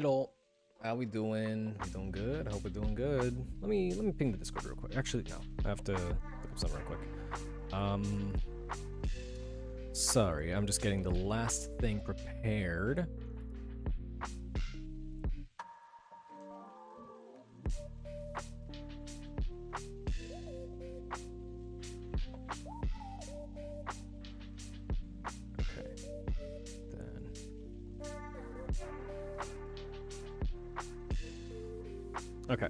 Hello, how we doing? We doing good? I hope we're doing good. Let me ping the Discord real quick. Actually, no, I have to look up something real quick. Sorry, I'm just getting the last thing prepared. Okay.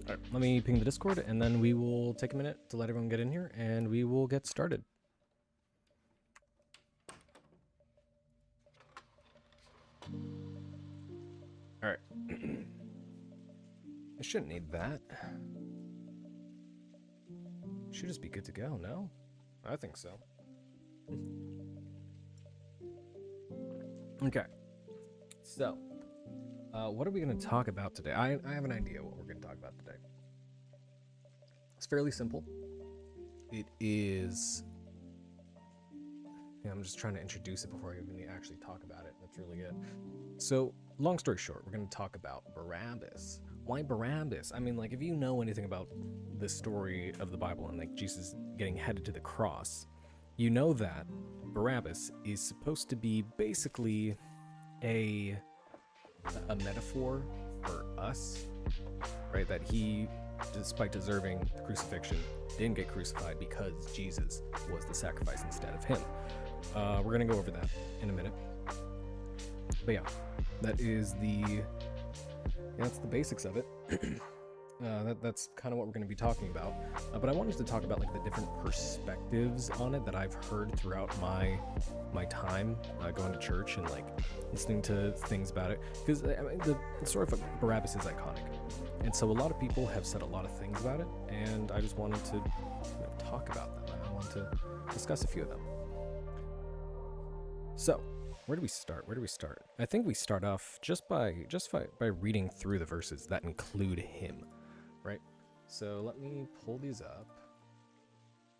All right, let me ping the Discord, and then we will take a minute to let everyone get in here, and we will get started. All right. I shouldn't need that. Should just be good to go, no? I think so. Okay. So, what are we going to talk about today? I have an idea what we're going to talk about today. It's fairly simple. It is... Yeah, I'm just trying to introduce it before I even actually talk about it. That's really good. So, long story short, we're going to talk about Barabbas. Why Barabbas? I mean, like, if you know anything about the story of the Bible and, like, Jesus getting headed to the cross, you know that Barabbas is supposed to be basically a metaphor for us, right? That he, despite deserving the crucifixion, didn't get crucified because Jesus was the sacrifice instead of him. We're gonna go over that in a minute. But yeah, that is that's the basics of it. That's kind of what we're going to be talking about. But I wanted to talk about like the different perspectives on it that I've heard throughout my time going to church and like listening to things about it. Because I mean, the story of Barabbas is iconic, and so a lot of people have said a lot of things about it, and I just wanted to talk about them. I want to discuss a few of them. So, where do we start? I think we start off just by reading through the verses that include him, right? So let me pull these up.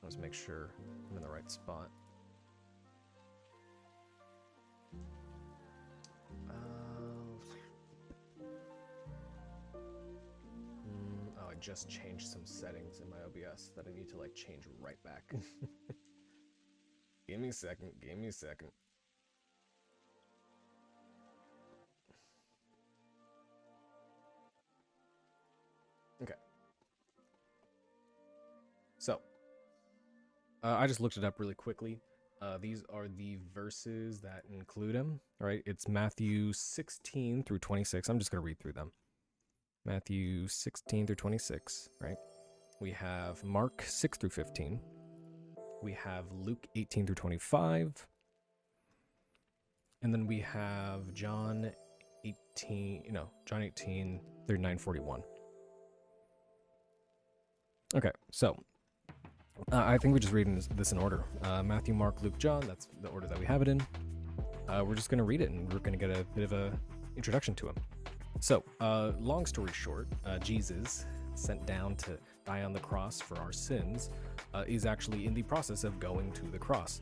Let's make sure I'm in the right spot. I just changed some settings in my OBS that I need to like change right back. Give me a second. Okay. So, I just looked it up really quickly. These are the verses that include him, right? It's Matthew 16 through 26. I'm just going to read through them. Matthew 16 through 26, right? We have Mark 6 through 15. We have Luke 18 through 25. And then we have John 18 39 41. Okay, so I think we just read this in order. Matthew, Mark, Luke, John, that's the order that we have it in. We're just going to read it, and we're going to get a bit of a introduction to him. So, long story short, Jesus, sent down to die on the cross for our sins, is actually in the process of going to the cross.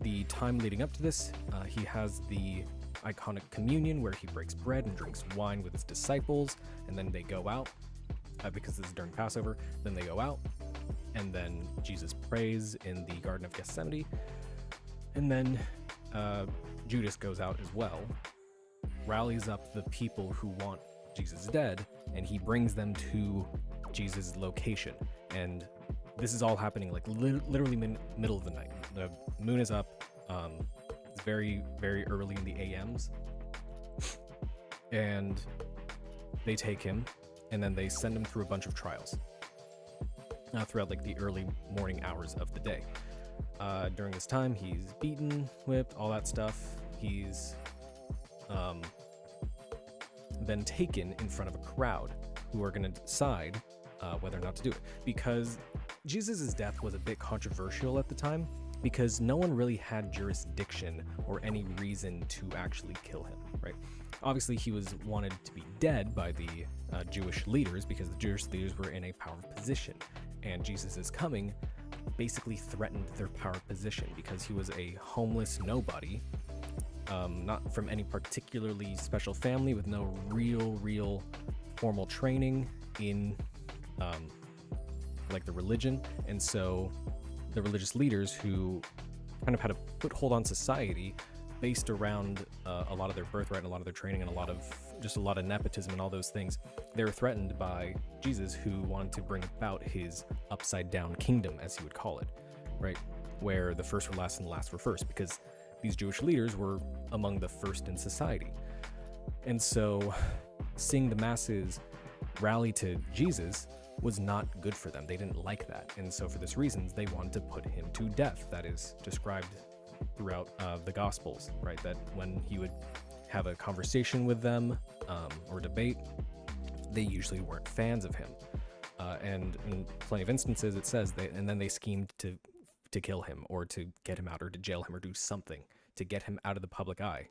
The time leading up to this, he has the iconic communion where he breaks bread and drinks wine with his disciples, and then they go out. Because this is during Passover, then they go out, and then Jesus prays in the Garden of Gethsemane, and then Judas goes out as well, rallies up the people who want Jesus dead, and he brings them to Jesus' location. And this is all happening like literally middle of the night. The moon is up. It's very, very early in the AMs, and they take him. And then they send him through a bunch of trials throughout like the early morning hours of the day. During this time, he's beaten, whipped, all that stuff. He's then taken in front of a crowd who are going to decide whether or not to do it. Because Jesus' death was a bit controversial at the time, because no one really had jurisdiction or any reason to actually kill him, right? Obviously, he was wanted to be dead by the Jewish leaders, because the Jewish leaders were in a power position, and Jesus' coming basically threatened their power position, because he was a homeless nobody not from any particularly special family, with no real formal training in like the religion. And so the religious leaders, who kind of had a foothold on society based around a lot of their birthright and a lot of their training and a lot of nepotism and all those things, they were threatened by Jesus, who wanted to bring about his upside down kingdom, as he would call it, right? Where the first were last and the last were first, because these Jewish leaders were among the first in society. And so seeing the masses rally to Jesus was not good for them. They didn't like that. And so for this reason, they wanted to put him to death. That is described throughout the Gospels, right? That when he would have a conversation with them or debate, they usually weren't fans of him. And in plenty of instances, it says and then they schemed to kill him, or to get him out, or to jail him, or do something to get him out of the public eye.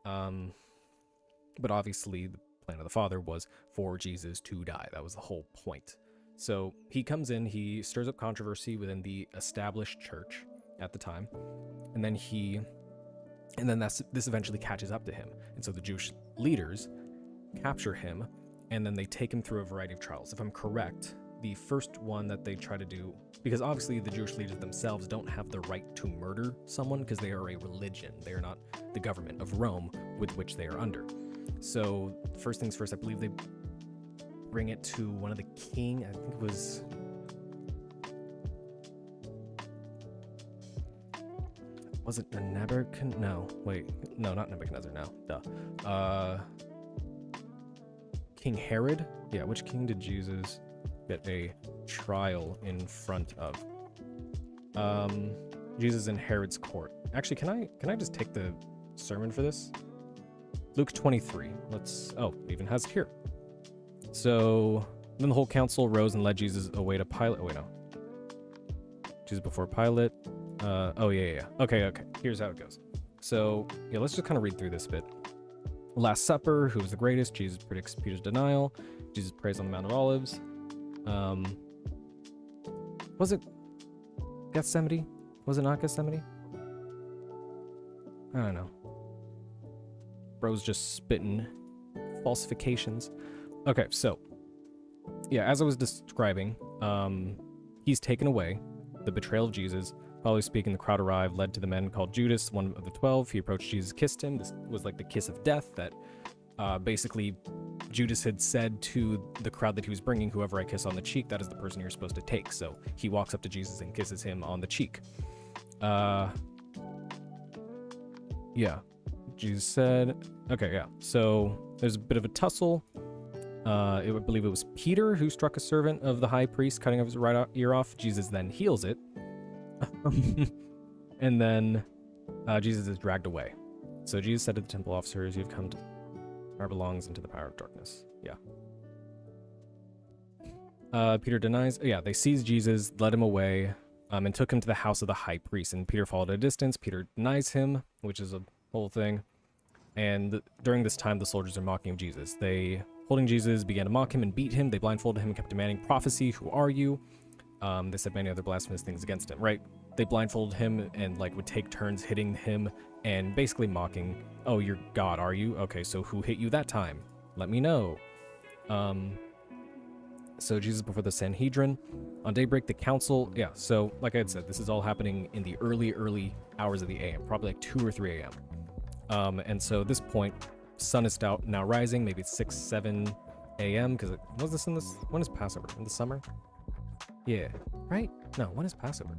But obviously the plan of the Father was for Jesus to die. That was the whole point. So he comes in, he stirs up controversy within the established church at the time, and then this eventually catches up to him. And so the Jewish leaders capture him, and then they take him through a variety of trials. If I'm correct, the first one that they try to do, because obviously the Jewish leaders themselves don't have the right to murder someone, because they are a religion. They are not the government of Rome with which they are under. So first things first, I believe they bring it to one of the king. I think it was it a Nebuchadnezzar? No, wait, no, not Nebuchadnezzar. No, duh. King Herod. Yeah, which king did Jesus get a trial in front of? Jesus in Herod's court. Actually, can I just take the sermon for this? Luke 23. It even has it here. So then the whole council rose and led Jesus away to Pilate. Oh wait, no. Jesus before Pilate. Yeah. Okay. Here's how it goes. So yeah, let's just kind of read through this bit. Last Supper. Who was the greatest? Jesus predicts Peter's denial. Jesus prays on the Mount of Olives. Was it Gethsemane? Was it not Gethsemane? I don't know. Bro's just spitting falsifications. Okay, so yeah, as I was describing, he's taken away. The betrayal of Jesus. Probably speaking, the crowd arrived, led to the men called Judas, one of the 12. He approached Jesus, kissed him. This was like the kiss of death that basically Judas had said to the crowd that he was bringing, whoever I kiss on the cheek, that is the person you're supposed to take. So he walks up to Jesus and kisses him on the cheek. Yeah. Jesus said, okay, yeah. So there's a bit of a tussle. I believe it was Peter who struck a servant of the high priest, cutting off his right ear off. Jesus then heals it. And then Jesus is dragged away. So Jesus said to the temple officers, "You've come to our belongs into the power of darkness." Yeah. Peter denies. Yeah, they seized Jesus, led him away, and took him to the house of the high priest. And Peter followed at a distance. Peter denies him, which is a whole thing. And during this time, the soldiers are mocking Jesus. They, holding Jesus, began to mock him and beat him. They blindfolded him and kept demanding prophecy. Who are you? They said many other blasphemous things against him, right? They blindfolded him and would take turns hitting him and basically mocking, "Oh, you're God, are you? Okay, so who hit you that time? Let me know." So Jesus before the Sanhedrin. On daybreak, the council, yeah, so like I had said, this is all happening in the early hours of the AM, probably like 2 or 3 a.m. And so at this point, sun is now rising, maybe it's 6, 7 a.m. because when is Passover? In the summer? Yeah, right? No, when is Passover?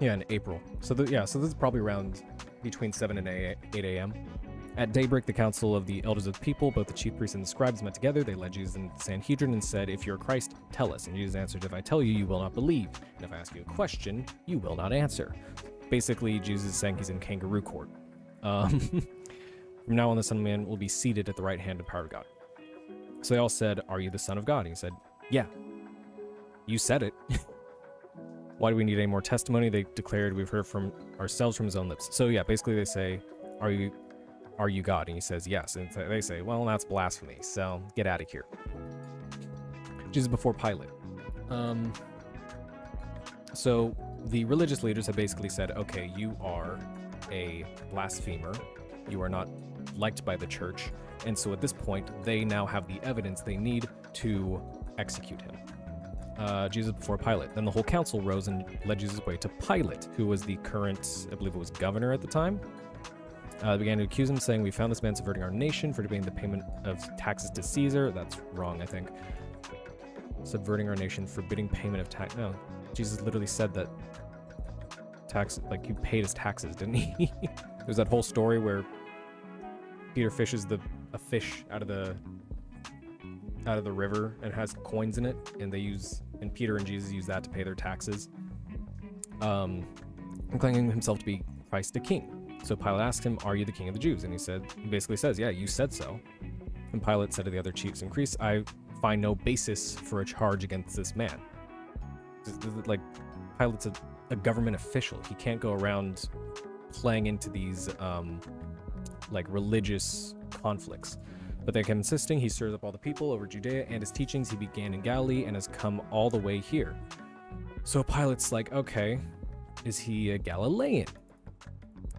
Yeah, in April. So this is probably around between 7 and 8 a.m. At daybreak, the council of the elders of the people, both the chief priests and the scribes, met together. They led Jesus in the Sanhedrin and said, "If you're Christ, tell us." And Jesus answered, "If I tell you, you will not believe. And if I ask you a question, you will not answer." Basically, Jesus is saying he's in kangaroo court. From now on, the Son of Man will be seated at the right hand of power of God. So they all said, "Are you the Son of God?" And he said, "Yeah, you said it." Why do we need any more testimony? They declared, "We've heard from ourselves from his own lips." So yeah, basically they say, are you God? And he says, "Yes." And they say, "Well, that's blasphemy, so get out of here." Jesus before Pilate. So the religious leaders have basically said, okay, you are a blasphemer. You are not liked by the church. And so at this point, they now have the evidence they need to execute him. Jesus before Pilate. Then the whole council rose and led Jesus away to Pilate, who was the current, I believe it was governor at the time. They began to accuse him, saying, we found this man subverting our nation for debating the payment of taxes to Caesar. That's wrong, I think. Subverting our nation, forbidding payment of tax. No, Jesus literally said that tax, like, you paid his taxes, didn't he? There's that whole story where Peter fishes a fish out of the river and it has coins in it, and Peter and Jesus use that to pay their taxes, claiming himself to be Christ the King. So Pilate asked him, are you the king of the Jews? And he basically says, yeah, you said so. And Pilate said to the other chiefs and priests, I find no basis for a charge against this man. Like, Pilate's a government official. He can't go around playing into these like religious conflicts. But they kept insisting. He stirs up all the people over Judea, and his teachings he began in Galilee and has come all the way here. So Pilate's like, okay, is he a Galilean?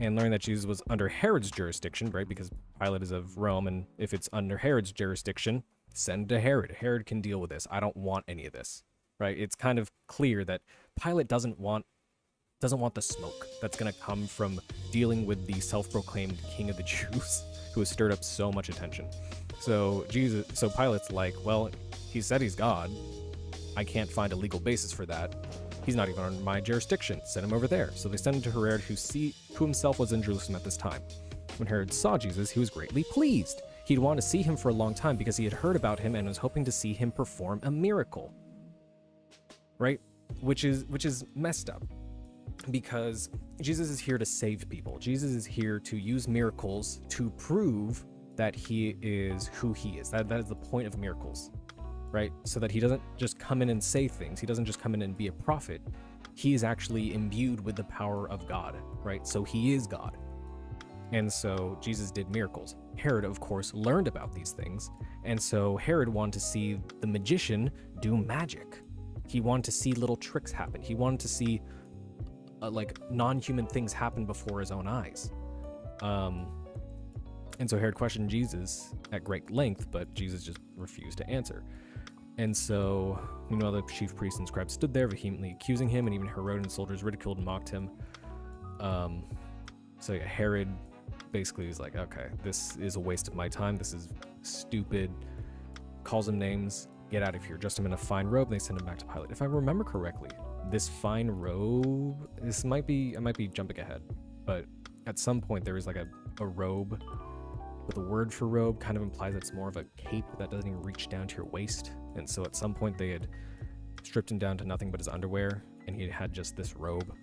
And learning that Jesus was under Herod's jurisdiction, right? Because Pilate is of Rome, and if it's under Herod's jurisdiction, send to Herod. Herod can deal with this. I don't want any of this, right? It's kind of clear that Pilate doesn't want the smoke that's going to come from dealing with the self-proclaimed king of the Jews, who has stirred up so much attention. So Pilate's like, well, he said he's God. I can't find a legal basis for that. He's not even under my jurisdiction. Send him over there. So they sent him to Herod, who himself was in Jerusalem at this time. When Herod saw Jesus, he was greatly pleased. He'd wanted to see him for a long time because he had heard about him and was hoping to see him perform a miracle. Right? Which is messed up, because Jesus is here to save people. Jesus is here to use miracles to prove that he is who he is. That is the point of miracles, right? So that he doesn't just come in and say things. He doesn't just come in and be a prophet. He is actually imbued with the power of God, right? So he is God. And so Jesus did miracles. Herod, of course, learned about these things. And so Herod wanted to see the magician do magic. He wanted to see little tricks happen. He wanted to see like non-human things happen before his own eyes. And so Herod questioned Jesus at great length, but Jesus just refused to answer. And so, the chief priests and scribes stood there vehemently accusing him, and even Herodian soldiers ridiculed and mocked him. So yeah, Herod basically was like, okay, this is a waste of my time. This is stupid. Calls him names. Get out of here. Dressed him in a fine robe, and they sent him back to Pilate. If I remember correctly, this fine robe, I might be jumping ahead, but at some point there is like a robe, but the word for robe kind of implies it's more of a cape that doesn't even reach down to your waist. And so at some point they had stripped him down to nothing but his underwear, and he had just this robe.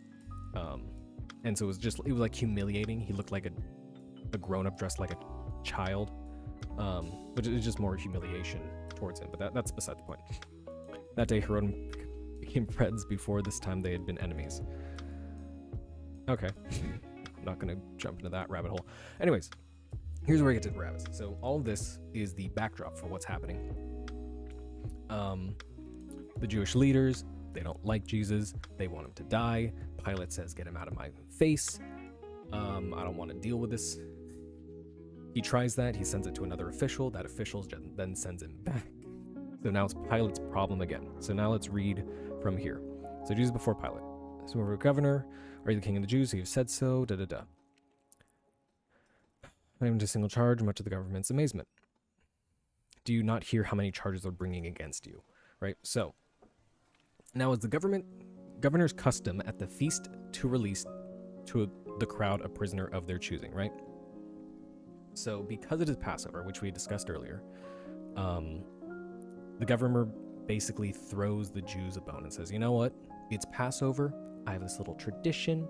And so it was like humiliating. He looked like a grown-up dressed like a child, but it was just more humiliation towards him. But that's beside the point. That day Herod became friends. Before this time they had been enemies. Okay. I'm not gonna jump into that rabbit hole. Anyways, here's where I get to Barabbas. So all of this is the backdrop for what's happening. The Jewish leaders, they don't like Jesus. They want him to die. Pilate says, get him out of my face. I don't want to deal with this. He tries that. He sends it to another official. That official then sends him back. So now it's Pilate's problem again. So now let's read from here. So Jesus before Pilate. So we're governor. Are you the king of the Jews? You have said so. Not even a single charge, much to the government's amazement. Do you not hear how many charges they're bringing against you? Right? So now is the governor's custom at the feast to release to the crowd a prisoner of their choosing, right? So because it is Passover, which we discussed earlier, the governor basically throws the Jews a bone and says, you know what? It's Passover. I have this little tradition.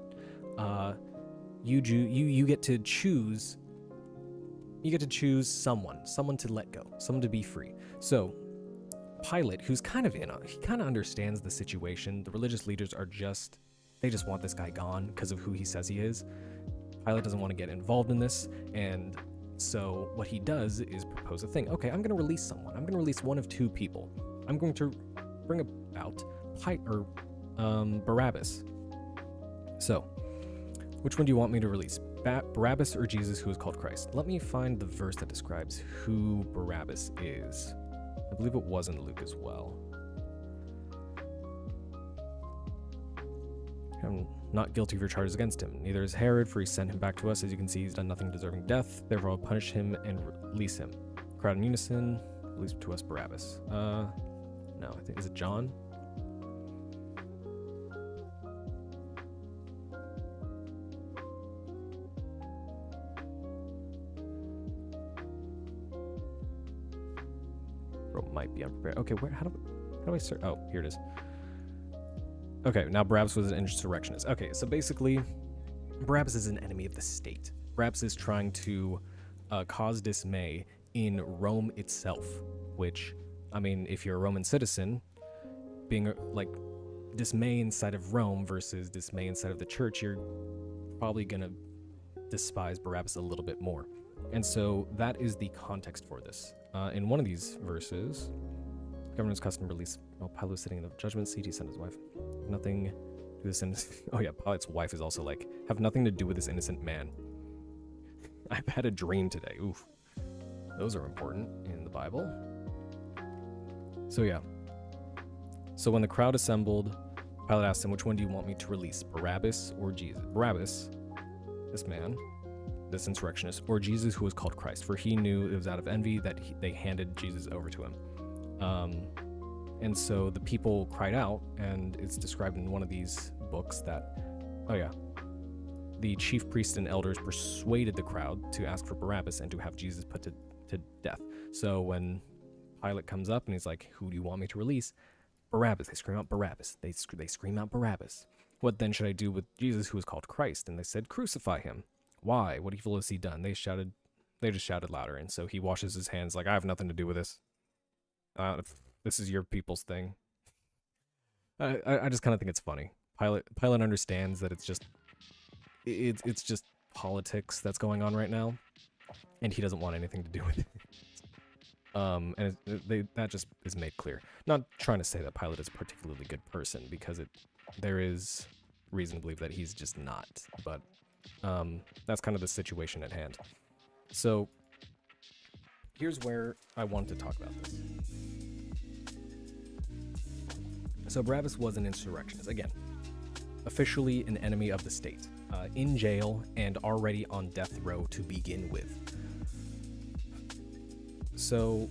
You get to choose. You get to choose someone to let go, someone to be free. So Pilate, who's kind of he kind of understands the situation. The religious leaders they just want this guy gone because of who he says he is. Pilate doesn't want to get involved in this, and so what he does is propose a thing. Okay, I'm going to release someone. I'm going to release one of two people. I'm going to bring about Barabbas. So, which one do you want me to release? Barabbas or Jesus who is called Christ? Let me find the verse that describes who Barabbas is. I believe it was in Luke as well. I'm not guilty of your charges against him. Neither is Herod, for he sent him back to us. As you can see, he's done nothing deserving death. Therefore, I'll punish him and release him. Crowd in unison, release to us Barabbas. No, I think, is it John? Bro might be unprepared. Okay, how do I search? Oh, here it is. Okay, now Barabbas was an insurrectionist. Okay, so basically, Barabbas is an enemy of the state. Barabbas is trying to cause dismay in Rome itself, which, I mean, if you're a Roman citizen, being like dismay inside of Rome versus dismay inside of the church, you're probably gonna despise Barabbas a little bit more. And so that is the context for this. In one of these verses, government's custom release while Pilate was sitting in the judgment seat, he sent his wife. Nothing to do with this innocent. Oh yeah, Pilate's wife is also like, have nothing to do with this innocent man. I've had a dream today. Oof. Those are important in the Bible. So yeah. So when the crowd assembled, Pilate asked him, which one do you want me to release, Barabbas or Jesus? Barabbas, this man, this insurrectionist, or Jesus who was called Christ, for he knew it was out of envy that they handed Jesus over to him. And so the people cried out, and it's described in one of these books that, oh yeah, the chief priests and elders persuaded the crowd to ask for Barabbas and to have Jesus put to death. So when Pilate comes up and he's like, who do you want me to release? Barabbas. They scream out Barabbas. They scream out Barabbas. What then should I do with Jesus who is called Christ? And they said, crucify him. Why? What evil has he done? They just shouted louder. And so he washes his hands like, I have nothing to do with this. This is your people's thing. I just kind of think it's funny. Pilate understands that it's just politics that's going on right now, and he doesn't want anything to do with it. And that just is made clear. Not trying to say that Pilate is a particularly good person, because there is reason to believe that he's just not. But that's kind of the situation at hand. So here's where I wanted to talk about this. So Barabbas was an insurrectionist. Again, officially an enemy of the state, in jail and already on death row to begin with. So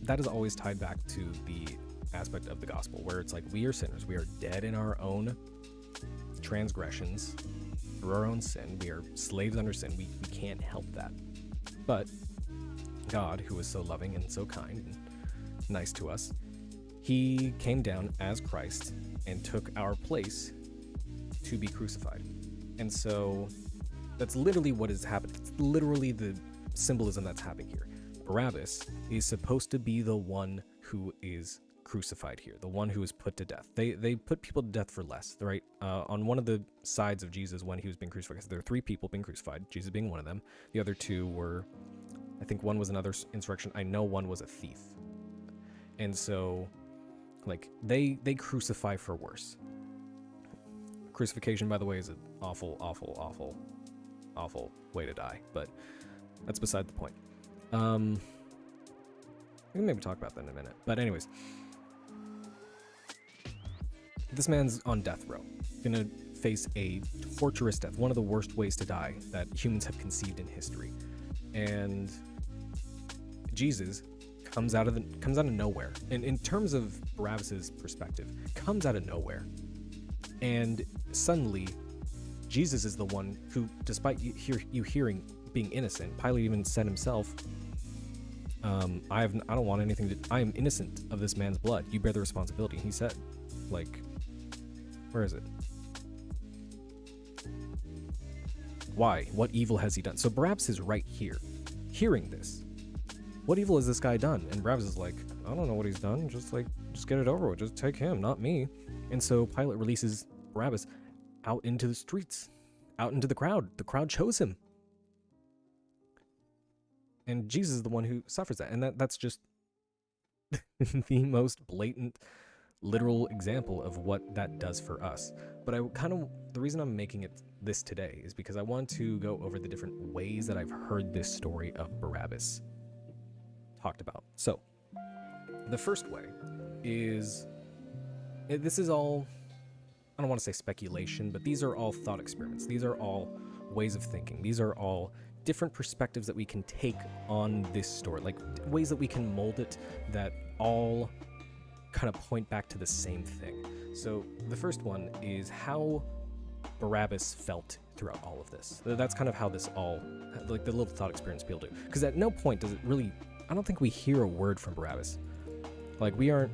that is always tied back to the aspect of the gospel where it's like, we are sinners. We are dead in our own transgressions through our own sin. We are slaves under sin. We can't help that. But God, who is so loving and so kind and nice to us, he came down as Christ and took our place to be crucified. And so that's literally what has happened. It's literally the symbolism that's happening here. Barabbas is supposed to be the one who is crucified here, the one who is put to death. They put people to death for less, right? On one of the sides of Jesus when he was being crucified, there are 3 people being crucified, Jesus being one of them. The other 2 were, I think one was another insurrection. I know one was a thief. And so, like, they crucify for worse. Crucifixion, by the way, is an awful, awful, awful, awful way to die, but that's beside the point. We can maybe talk about that in a minute. But anyways, this man's on death row, gonna face a torturous death, one of the worst ways to die that humans have conceived in history. And Jesus comes out of nowhere. And in terms of Barabbas's perspective, comes out of nowhere. And suddenly, Jesus is the one who, despite you hearing being innocent, Pilate even said himself, I don't want anything to, I am innocent of this man's blood. You bear the responsibility. And he said, like, where is it? Why? What evil has he done? So Barabbas is right here, hearing this. What evil has this guy done? And Barabbas is like, I don't know what he's done. Just get it over with. Just take him, not me. And so Pilate releases Barabbas out into the streets, out into the crowd. The crowd chose him. And Jesus is the one who suffers that. And that's just the most blatant literal example of what that does for us. But the reason I'm making it this today is because I want to go over the different ways that I've heard this story of Barabbas talked about. So, the first way is, this is all, I don't want to say speculation, but these are all thought experiments. These are all ways of thinking. These are all different perspectives that we can take on this story, like ways that we can mold it that all kind of point back to the same thing. So the first one is how Barabbas felt throughout all of this. That's kind of how this all, like the little thought experiments people do. Because at no point does it really, I don't think we hear a word from Barabbas. Like we aren't,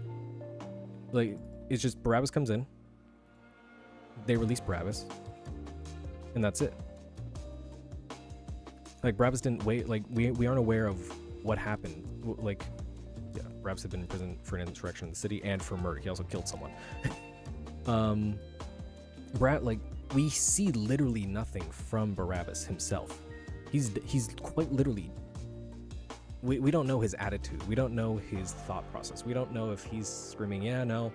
like, it's just Barabbas comes in, they release Barabbas, and that's it. Like Barabbas didn't wait, like we aren't aware of what happened. Like, yeah, Barabbas had been in prison for an insurrection in the city and for murder. He also killed someone. Like we see literally nothing from Barabbas himself. He's quite literally, we don't know his attitude. We don't know his thought process. We don't know if he's screaming, yeah, no,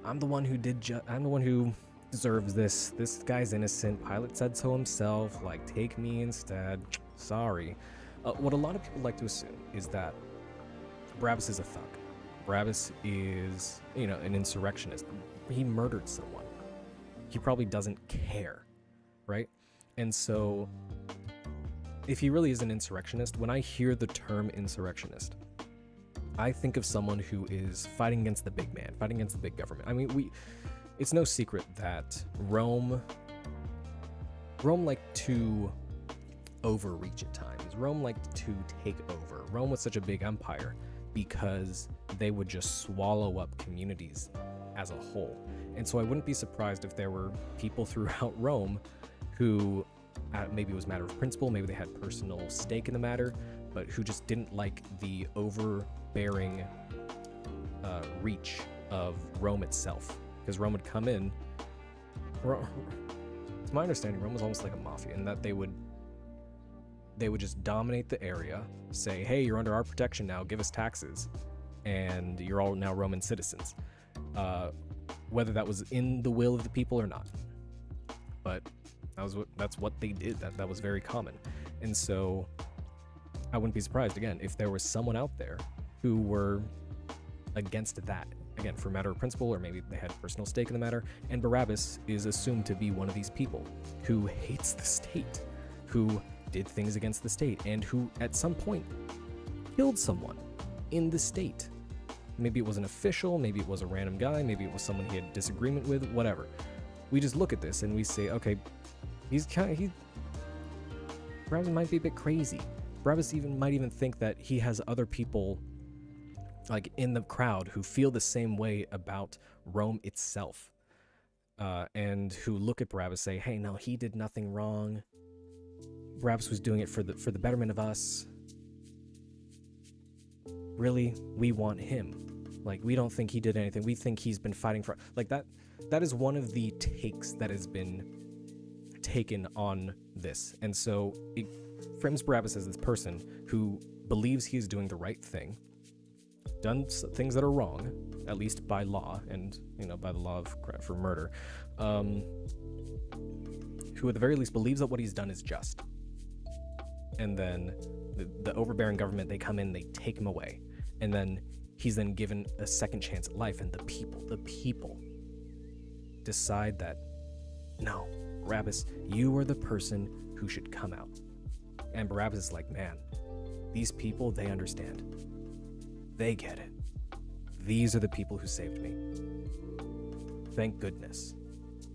I'm the one who I'm the one who deserves this. This guy's innocent. Pilate said so himself. Like, take me instead. Sorry. What a lot of people like to assume is that Barabbas is a thug. Barabbas is, an insurrectionist. He murdered someone. He probably doesn't care, right? And so, if he really is an insurrectionist, when I hear the term insurrectionist, I think of someone who is fighting against the big man, fighting against the big government. I mean, it's no secret that Rome liked to overreach at times. Rome liked to take over. Rome was such a big empire because they would just swallow up communities as a whole. And so I wouldn't be surprised if there were people throughout Rome who, maybe it was a matter of principle, maybe they had personal stake in the matter, but who just didn't like the overbearing reach of Rome itself. Because Rome would come in, to my understanding, Rome was almost like a mafia in that they would just dominate the area, say, hey, you're under our protection now, give us taxes, and you're all now Roman citizens. Whether that was in the will of the people or not. But that's what they did. That was very common. And so I wouldn't be surprised, again, if there was someone out there who were against that. Again, for a matter of principle, or maybe they had personal stake in the matter. And Barabbas is assumed to be one of these people who hates the state, who did things against the state, and who at some point killed someone in the state. Maybe it was an official, maybe it was a random guy, maybe it was someone he had disagreement with, whatever. We just look at this and we say, okay, Barabbas might be a bit crazy. Barabbas might even think that he has other people like in the crowd who feel the same way about Rome itself, and who look at Barabbas say, hey, no, he did nothing wrong. Barabbas was doing it for the betterment of us. Really, we want him. Like, we don't think he did anything. We think he's been fighting for, like, that is one of the takes that has been taken on this. And so it frames Barabbas as this person who believes he is doing the right thing, done things that are wrong, at least by law, and by the law for murder, who at the very least believes that what he's done is just. And then the overbearing government, they come in, they take him away, and then he's then given a second chance at life, and the people decide that, no, Barabbas, you are the person who should come out. And Barabbas is like, man, these people, they understand. They get it. These are the people who saved me. Thank goodness,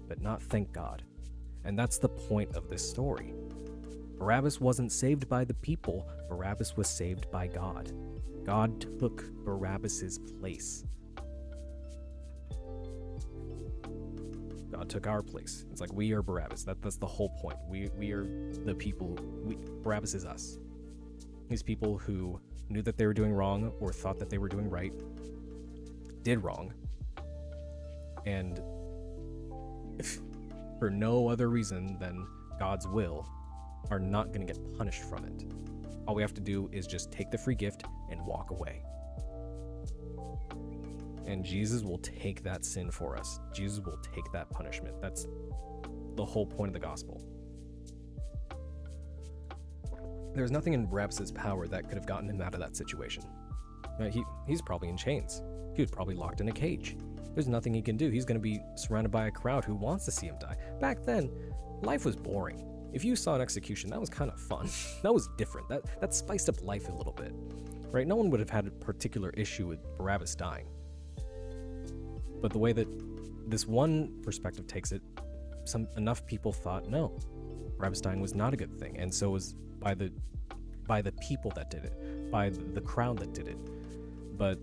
but not thank God. And that's the point of this story. Barabbas wasn't saved by the people. Barabbas was saved by God. God took Barabbas's place. God took our place. It's like we are Barabbas. That's the whole point. We are the people. Barabbas is us. These people who knew that they were doing wrong or thought that they were doing right, did wrong, and if for no other reason than God's will, are not going to get punished from it. All we have to do is just take the free gift and walk away. and Jesus will take that sin for us. Jesus will take that punishment. That's the whole point of the gospel. There's nothing in Barabbas' power that could have gotten him out of that situation. He's probably in chains. He was probably locked in a cage. There's nothing he can do. He's going to be surrounded by a crowd who wants to see him die. Back then, life was boring. If you saw an execution, that was kind of fun. That was different. That spiced up life a little bit, right? No one would have had a particular issue with Barabbas dying. But the way that this one perspective takes it, enough people thought, no, Barabbas dying was not a good thing. And so was by the people that did it, by the crowd that did it. But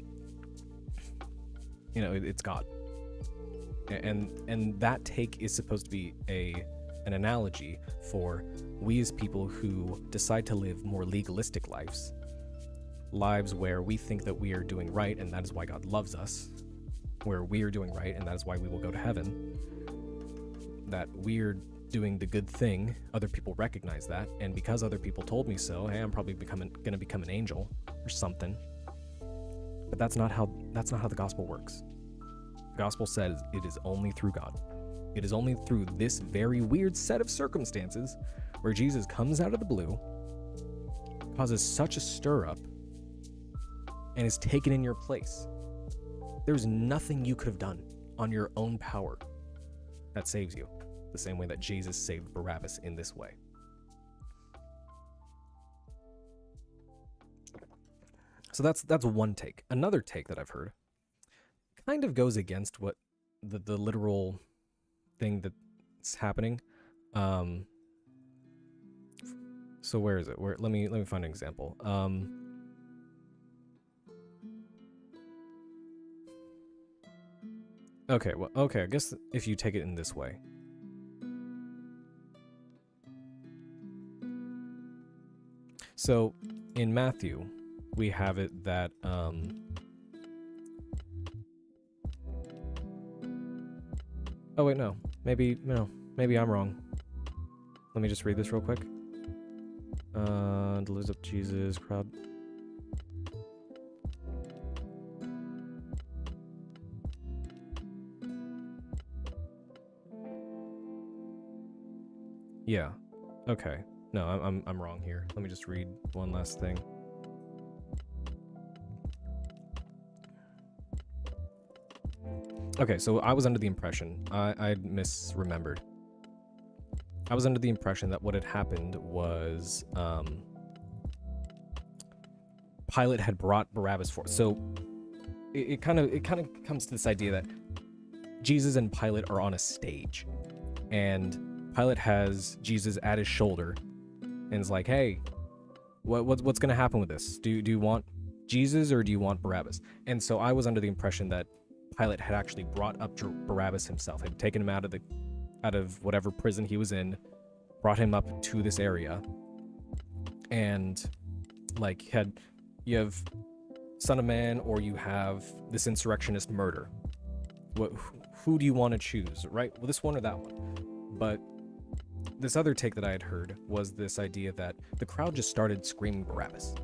it's God, and that take is supposed to be an analogy for we as people who decide to live more legalistic lives where we think that we are doing right and that is why God loves us, where we are doing right and that is why we will go to heaven, that we're doing the good thing. Other people recognize that, and because other people told me so, hey, I'm probably gonna become an angel or something. But that's not how the gospel works. The gospel says it is only through God. It is only through this very weird set of circumstances where Jesus comes out of the blue, causes such a stir up, and is taken in your place. There's nothing you could have done on your own power that saves you, the same way that Jesus saved Barabbas in this way. So that's one take. Another take that I've heard kind of goes against what the literal thing that's happening. So where is it? Let me find an example. Okay, I guess if you take it in this way. So in Matthew, we have it that oh wait, no. Maybe I'm wrong. Let me just read this real quick. Delivers up Jesus, crowd. Yeah. Okay. No, I'm wrong here. Let me just read one last thing. Okay, so I was under the impression, I misremembered. I was under the impression that what had happened was Pilate had brought Barabbas forth. So it kind of comes to this idea that Jesus and Pilate are on a stage, and Pilate has Jesus at his shoulder and is like, hey, what's going to happen with this? Do you want Jesus or do you want Barabbas? And so I was under the impression that Pilate had actually brought up Barabbas himself, had taken him out of whatever prison he was in, brought him up to this area, and like you have Son of Man or you have this insurrectionist murder. Who do you want to choose, right? Well, this one or that one. But this other take that I had heard was this idea that the crowd just started screaming Barabbas.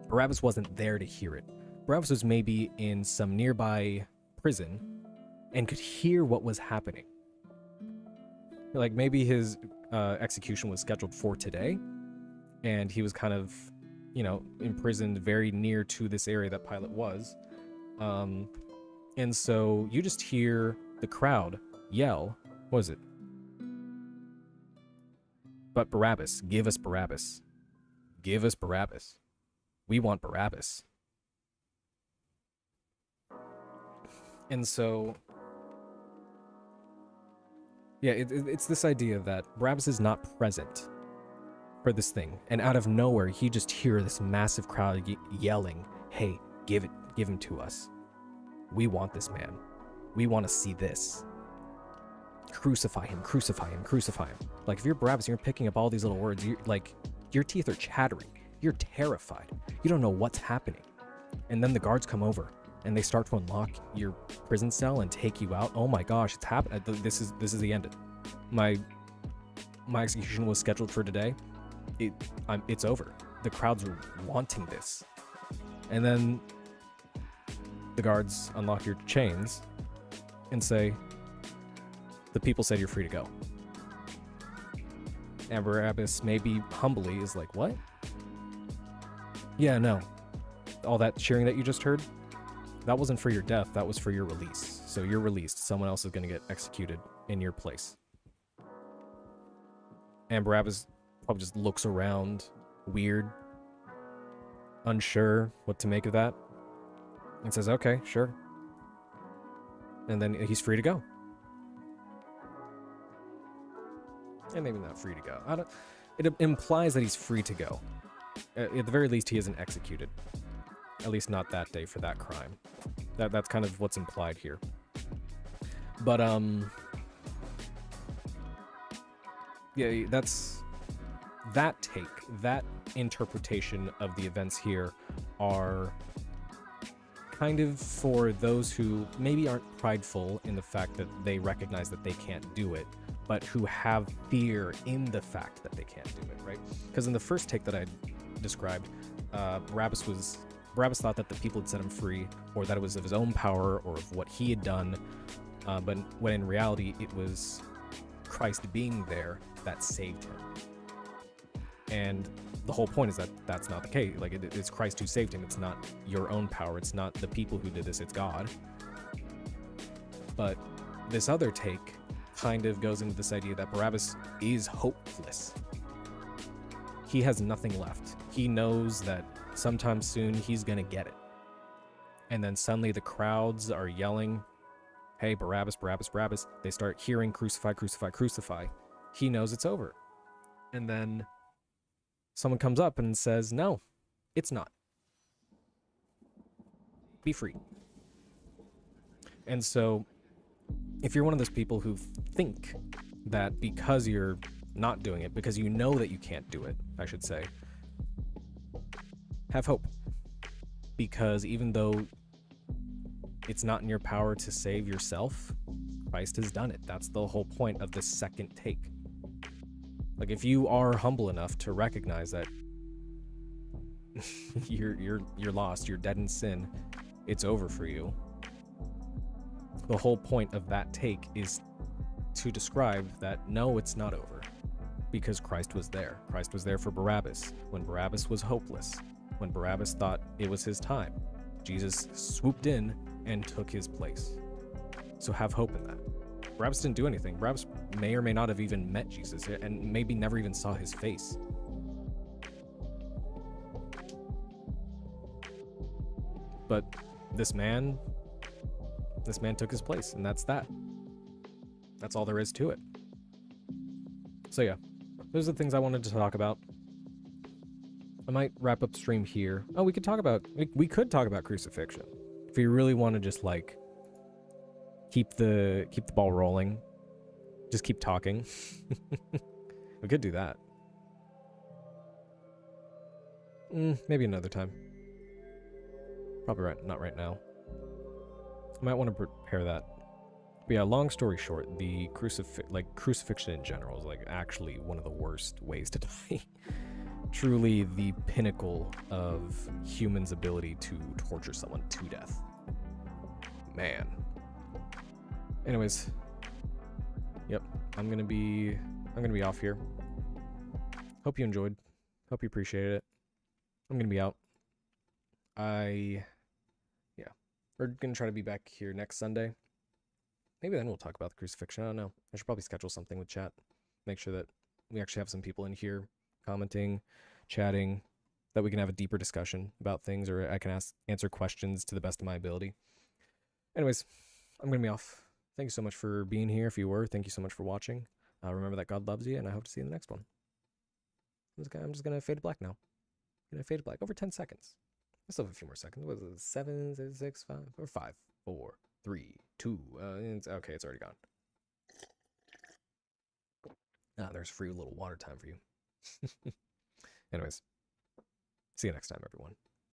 Barabbas wasn't there to hear it. Barabbas was maybe in some nearby prison and could hear what was happening. Like maybe his execution was scheduled for today, and he was kind of, imprisoned very near to this area that Pilate was. And so you just hear the crowd yell, what is it? But Barabbas, give us Barabbas. Give us Barabbas. We want Barabbas. And so, yeah, it's this idea that Barabbas is not present for this thing. And out of nowhere, you just hear this massive crowd yelling, hey, give him to us. We want this man. We want to see this. Crucify him, crucify him, crucify him. Like, if you're Barabbas, you're picking up all these little words, your teeth are chattering. You're terrified. You don't know what's happening. And then the guards come over, and they start to unlock your prison cell and take you out. Oh my gosh, it's happening. This is the end. My execution was scheduled for today. It's over. The crowds were wanting this. And then the guards unlock your chains and say, the people said you're free to go. And Barabbas maybe humbly is like, what? Yeah, no. All that cheering that you just heard, that wasn't for your death, that was for your release. So you're released. Someone else is going to get executed in your place. And Barabbas probably just looks around, weird, unsure what to make of that, and says, okay, sure. And then he's free to go. And maybe not free to go. It implies that he's free to go. At the very least, he isn't executed. At least not that day for that crime. That's kind of what's implied here. But, yeah, that's... That take, that interpretation of the events here are kind of for those who maybe aren't prideful in the fact that they recognize that they can't do it, but who have fear in the fact that they can't do it, right? Because in the first take that I described, Barabbas thought that the people had set him free, or that it was of his own power or of what he had done, but when in reality it was Christ being there that saved him. And the whole point is that that's not the case. Like, it's Christ who saved him. It's not your own power. It's not the people who did this. It's God. But this other take kind of goes into this idea that Barabbas is hopeless. He has nothing left. He knows that sometime soon he's going to get it. And then suddenly the crowds are yelling, hey, Barabbas, Barabbas, Barabbas. They start hearing crucify, crucify, crucify. He knows it's over. And then someone comes up and says, no, it's not. Be free. And so, if you're one of those people who think that because you're not doing it, because you know that you can't do it, I should say, have hope. Because even though it's not in your power to save yourself, Christ has done it. That's the whole point of this second take. Like, if you are humble enough to recognize that you're lost, you're dead in sin, it's over for you. The whole point of that take is to describe that no, it's not over, because Christ was there. Christ was there for Barabbas when Barabbas was hopeless, when Barabbas thought it was his time. Jesus swooped in and took his place. So have hope in that. Barabbas didn't do anything. Barabbas may or may not have even met Jesus, and maybe never even saw his face. But this man took his place, and that's that. That's all there is to it. So yeah, those are the things I wanted to talk about. I might wrap up the stream here. Oh, we could talk about crucifixion. If you really want to just like keep the ball rolling, just keep talking. We could do that. Maybe another time. Probably not right now. I might want to prepare that. But yeah, long story short, the crucifixion in general is like actually one of the worst ways to die. Truly the pinnacle of humans' ability to torture someone to death. Man. Anyways, yep, I'm gonna be off here. Hope you enjoyed. Hope you appreciated it. I'm gonna be out. We're gonna try to be back here next Sunday. Maybe then we'll talk about the crucifixion. I don't know. I should probably schedule something with chat. Make sure that we actually have some people in here commenting, chatting, that we can have a deeper discussion about things, or I can answer questions to the best of my ability. Anyways, I'm gonna be off. Thank you so much for being here. If you were, thank you so much for watching. Remember that God loves you, and I hope to see you in the next one. I'm just gonna fade to black now. I'm gonna fade to black over 10 seconds. I still have a few more seconds. What is it? 7, 6, 5, or 5, 4, 3, 2. Okay, it's already gone. There's free little water time for you. Anyways, see you next time, everyone.